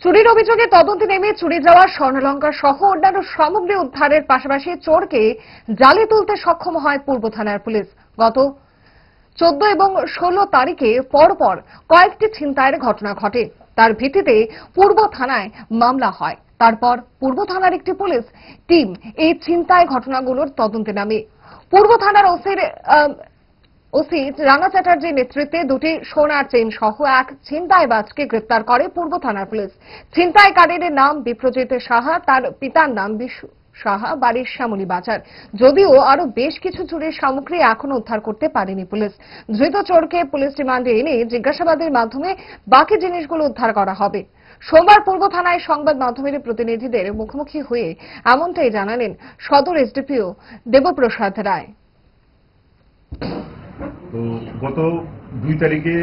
চুরির অভিযোগে তদন্তে নেমে চুরি যাওয়া স্বর্ণালঙ্কার সহ অন্যান্য সামগ্রী উদ্ধারের পাশাপাশি চোরকে জালে তুলতে সক্ষম হয় পূর্ব থানার পুলিশ। গত 14 এবং 16 তারিখে পরপর কয়েকটি ছিনতাইয়ের ঘটনা ঘটে। তার ভিত্তিতে পূর্ব থানায় মামলা হয়। তারপর পূর্ব থানার একটি পুলিশ টিম এই ছিনতাই ঘটনাগুলোর তদন্তে নামে। পূর্ব থানার ওসি রানা চ্যাটার্জির নেতৃত্বে দুটি সোনার চেইন সহ এক ছিনতাইবাজকে গ্রেপ্তার করে পূর্ব থানার পুলিশ। ছিনতাইকারীর নাম বিপ্রজিৎ সাহা, তার পিতার নাম বিশু সাহা, বাড়ির শ্যামলী বাজার। যদিও আরো বেশ কিছু চুরির সামগ্রী এখনো উদ্ধার করতে পারেনি পুলিশ। ধৃত চোরকে পুলিশ রিমান্ডে এনে জিজ্ঞাসাবাদের মাধ্যমে বাকি জিনিসগুলো উদ্ধার করা হবে। সোমবার পূর্ব থানায় সংবাদ মাধ্যমের প্রতিনিধিদের মুখোমুখি হয়ে এমনটাই জানালেন সদর এসডিপিও দেবপ্রসাদ রায়। তো গত 2 তারিখে,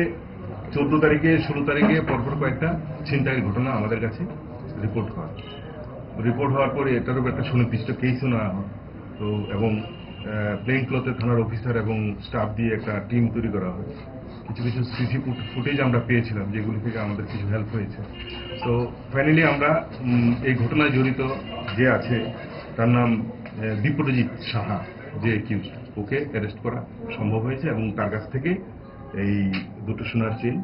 14 তারিখে, 16 তারিখে পরপর কয়েকটা ছিনতাইয়ের ঘটনা আমাদের কাছে রিপোর্ট হওয়ার পরে এটারও একটা সুনির্দিষ্ট কেসও নেওয়া হয়। তো এবং প্লেন ক্লথের থানার অফিসার এবং স্টাফ দিয়ে একটা টিম তৈরি করা হয়। কিছু কিছু সিসি ফুটেজ আমরা পেয়েছিলাম, যেগুলি থেকে আমাদের কিছু হেল্প হয়েছে। তো ফাইনালি আমরা এই ঘটনায় জড়িত যে আছে তার নাম বিপ্রজিৎ সাহা, যে অ্যাকিউজড, ওকে অ্যারেস্ট করা সম্ভব হয়েছে এবং তার কাছ থেকে এই দুটো সোনার চেইন,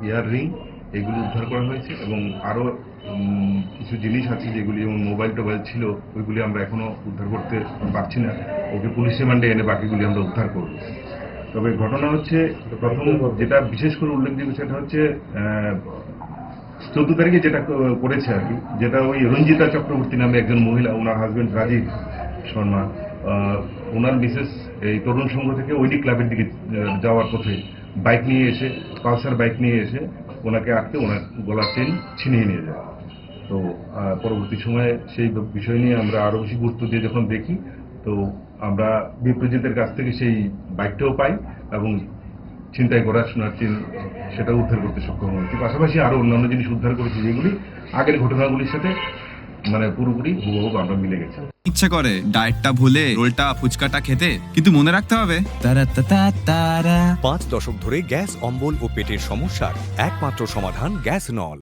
ইয়ার রিং, এগুলো উদ্ধার করা হয়েছে এবং আরো কিছু জিনিস আছে যেগুলি, যেমন মোবাইল টোবাইল ছিল, ওইগুলি আমরা এখনো উদ্ধার করতে পারছি না। ওকে পুলিশ রিমান্ডে এনে বাকিগুলি আমরা উদ্ধার করব। তবে ঘটনা হচ্ছে, প্রথম যেটা বিশেষ করে উল্লেখযোগ্য সেটা হচ্ছে 14 তারিখে যেটা করেছে আর কি, যেটা ওই রঞ্জিতা চক্রবর্তী নামে একজন মহিলা, ওনার হাজবেন্ড রাজীব শর্মা, ওনার মিসেস এই তরুণ সংঘ থেকে ওইডি ক্লাবের দিকে যাওয়ার পথে বাইক নিয়ে এসে, পালসার বাইক নিয়ে এসে ওনাকে আটকে ওনার গলার চেন ছিনিয়ে নিয়ে যায়। তো পরবর্তী সময়ে সেই বিষয় নিয়ে আমরা আরো বেশি গুরুত্ব দিয়ে যখন দেখি, তো আমরা বিপ্রজিতের কাছ থেকে সেই বাইকটাও পাই এবং ছিনতাই করা সোনার চেন সেটা উদ্ধার করতে সক্ষম হয়েছি। পাশাপাশি আরো অন্যান্য জিনিস উদ্ধার করেছি, যেগুলি আগের ঘটনাগুলির সাথে মানে পুরোপুরি হুবহু আমরা মিলে গেছি। ইচ্ছে করে ডায়েটটা ভুলে রোলটা ফুচকাটা খেতে, কিন্তু মনে রাখতে হবে 5 দশক ধরে গ্যাস, অম্বল ও পেটের সমস্যার একমাত্র সমাধান গ্যাস নল।